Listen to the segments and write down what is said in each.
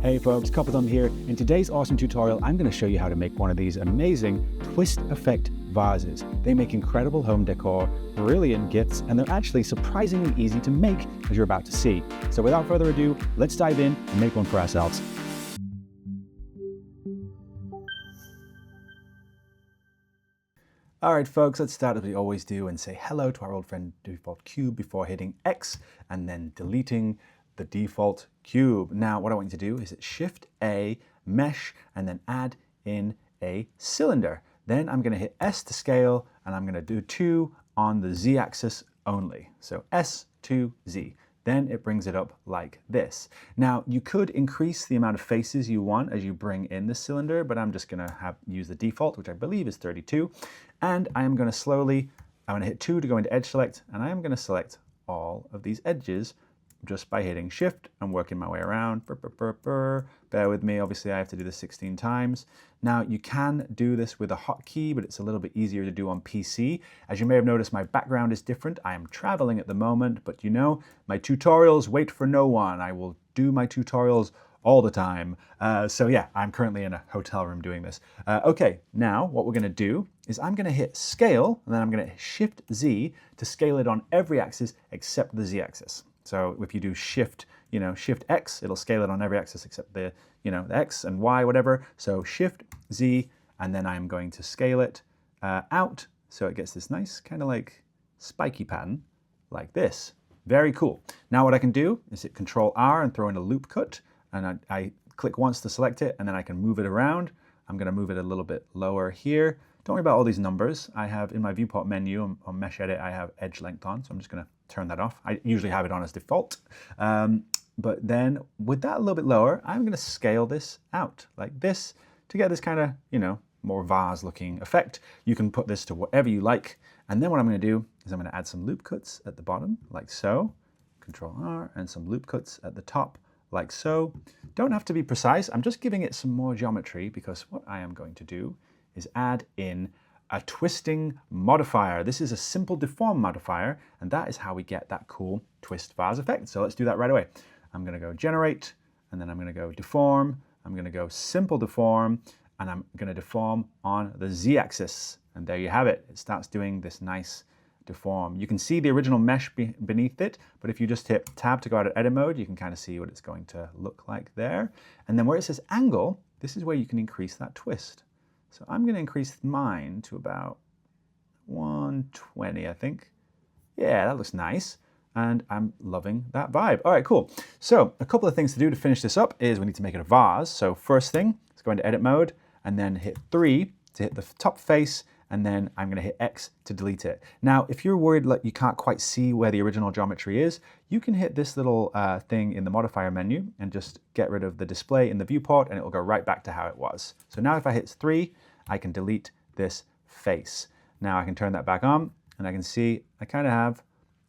Hey folks, Copperthumb here. In today's awesome tutorial, I'm going to show you how to make one of these amazing twist effect vases. They make incredible home decor, brilliant gifts, and they're actually surprisingly easy to make, as you're about to see. So without further ado, let's dive in and make one for ourselves. Alright folks, let's start as we always do and say hello to our old friend default cube before hitting X and then deleting the default cube. Now what I want you to do is hit Shift A, Mesh, and then add in a cylinder. Then I'm going to hit S to scale, and I'm going to do 2 on the Z axis only. So S to Z. Then it brings it up like this. Now you could increase the amount of faces you want as you bring in the cylinder, but I'm just going to use the default, which I believe is 32. And I am going to slowly, I'm going to hit 2 to go into edge select, and I am going to select all of these edges just by hitting Shift and working my way around. Bear with me, obviously I have to do this 16 times. Now you can do this with a hotkey, but it's a little bit easier to do on PC. As you may have noticed, my background is different. I am traveling at the moment, but you know, my tutorials wait for no one. I will do my tutorials all the time. So yeah, I'm currently in a hotel room doing this. Okay, now what we're gonna do is I'm gonna hit Scale, and then I'm gonna hit Shift Z to scale it on every axis except the Z axis. So if you do Shift X, it'll scale it on every axis except the X and Y, whatever. So Shift Z, and then I'm going to scale it out so it gets this nice kind of like spiky pattern like this. Very cool. Now what I can do is hit Control R and throw in a loop cut, and I click once to select it, and then I can move it around. I'm going to move it a little bit lower here. Don't worry about all these numbers. I have in my viewport menu on Mesh Edit, I have edge length on, so I'm just going to turn that off. I usually have it on as default. But then with that a little bit lower, I'm going to scale this out like this to get this kind of, more vase looking effect. You can put this to whatever you like. And then what I'm going to do is I'm going to add some loop cuts at the bottom like so. Control R, and some loop cuts at the top like so. Don't have to be precise. I'm just giving it some more geometry because what I am going to do is add in a twisting modifier. This is a Simple Deform modifier, and that is how we get that cool twist vase effect. So let's do that right away. I'm going to go Generate, and then I'm going to go Deform. I'm going to go Simple Deform, and I'm going to deform on the Z axis. And there you have it. It starts doing this nice deform. You can see the original mesh beneath it, but if you just hit Tab to go out of edit mode, you can kind of see what it's going to look like there. And then where it says angle, this is where you can increase that twist. So I'm going to increase mine to about 120, I think. Yeah, that looks nice. And I'm loving that vibe. All right, cool. So a couple of things to do to finish this up is we need to make it a vase. So first thing, let's go into edit mode and then hit 3 to hit the top face, and then I'm going to hit X to delete it. Now, if you're worried like you can't quite see where the original geometry is, you can hit this little thing in the modifier menu and just get rid of the display in the viewport, and it will go right back to how it was. So now if I hit 3, I can delete this face. Now I can turn that back on, and I can see I kind of have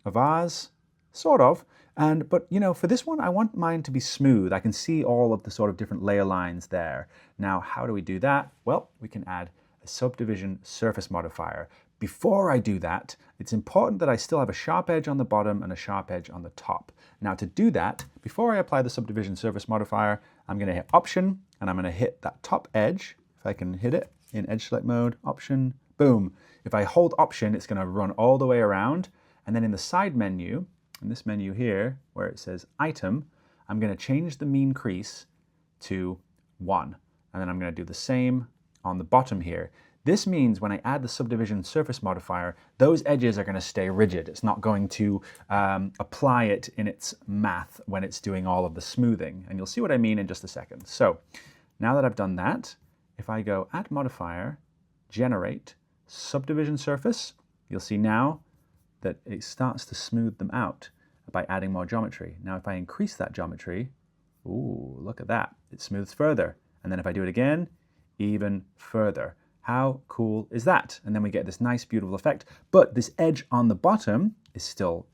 a vase, sort of. But for this one, I want mine to be smooth. I can see all of the sort of different layer lines there. Now, how do we do that? Well, we can add a subdivision surface modifier. Before I do that, it's important that I still have a sharp edge on the bottom and a sharp edge on the top. Now to do that, before I apply the subdivision surface modifier, I'm going to hit Option, and I'm going to hit that top edge. If I can hit it in edge select mode, Option, boom. If I hold Option, it's going to run all the way around. And then in the side menu, in this menu here, where it says Item, I'm going to change the mean crease to 1. And then I'm going to do the same on the bottom here. This means when I add the subdivision surface modifier, those edges are going to stay rigid. It's not going to apply it in its math when it's doing all of the smoothing. And you'll see what I mean in just a second. So now that I've done that, if I go Add Modifier, Generate, Subdivision Surface, you'll see now that it starts to smooth them out by adding more geometry. Now if I increase that geometry, ooh, look at that. It smooths further. And then if I do it again, even further. How cool is that? And then we get this nice, beautiful effect. But this edge on the bottom is still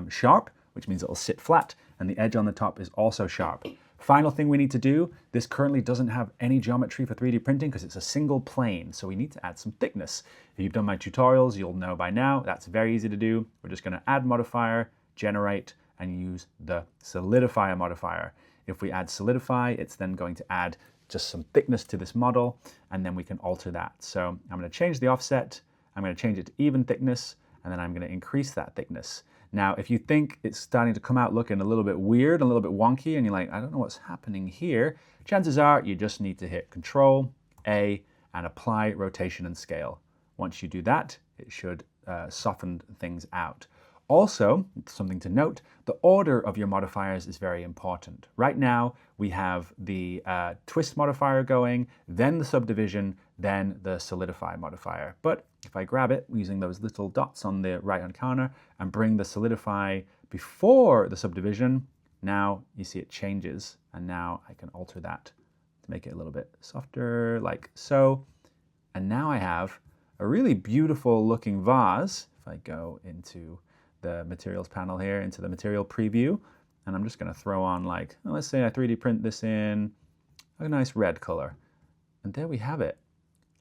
sharp, which means it'll sit flat, and the edge on the top is also sharp. Final thing we need to do, this currently doesn't have any geometry for 3D printing because it's a single plane, so we need to add some thickness. If you've done my tutorials, you'll know by now that's very easy to do. We're just going to add modifier, generate, and use the Solidify modifier. If we add Solidify, it's then going to add just some thickness to this model, and then we can alter that. So I'm going to change the offset, I'm going to change it to even thickness, and then I'm going to increase that thickness. Now, if you think it's starting to come out looking a little bit weird, a little bit wonky, and you're like, I don't know what's happening here, chances are you just need to hit Control A and apply rotation and scale. Once you do that, it should soften things out. Also, something to note, the order of your modifiers is very important. Right now, we have the twist modifier going, then the subdivision, then the solidify modifier. But if I grab it using those little dots on the right-hand corner and bring the solidify before the subdivision, now you see it changes, and now I can alter that to make it a little bit softer, like so. And now I have a really beautiful looking vase. If I go into the materials panel here, into the material preview, and I'm just going to throw on, like, let's say I 3D print this in a nice red color. And there we have it.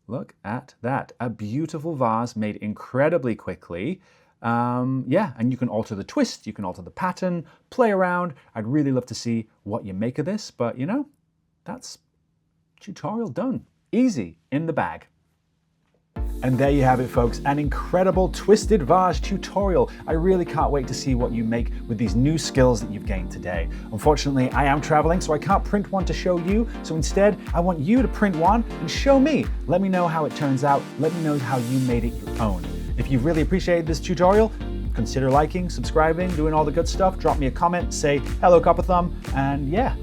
Look at that. A beautiful vase made incredibly quickly. Yeah, and you can alter the twist, you can alter the pattern, play around. I'd really love to see what you make of this, but you know, that's tutorial done. Easy, in the bag. And there you have it, folks, an incredible twisted vase tutorial. I really can't wait to see what you make with these new skills that you've gained today. Unfortunately, I am traveling, so I can't print one to show you. So instead, I want you to print one and show me. Let me know how it turns out. Let me know how you made it your own. If you've really appreciated this tutorial, consider liking, subscribing, doing all the good stuff. Drop me a comment, say, hello, Copperthumb. And yeah,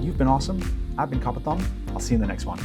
you've been awesome. I've been Copperthumb. I'll see you in the next one.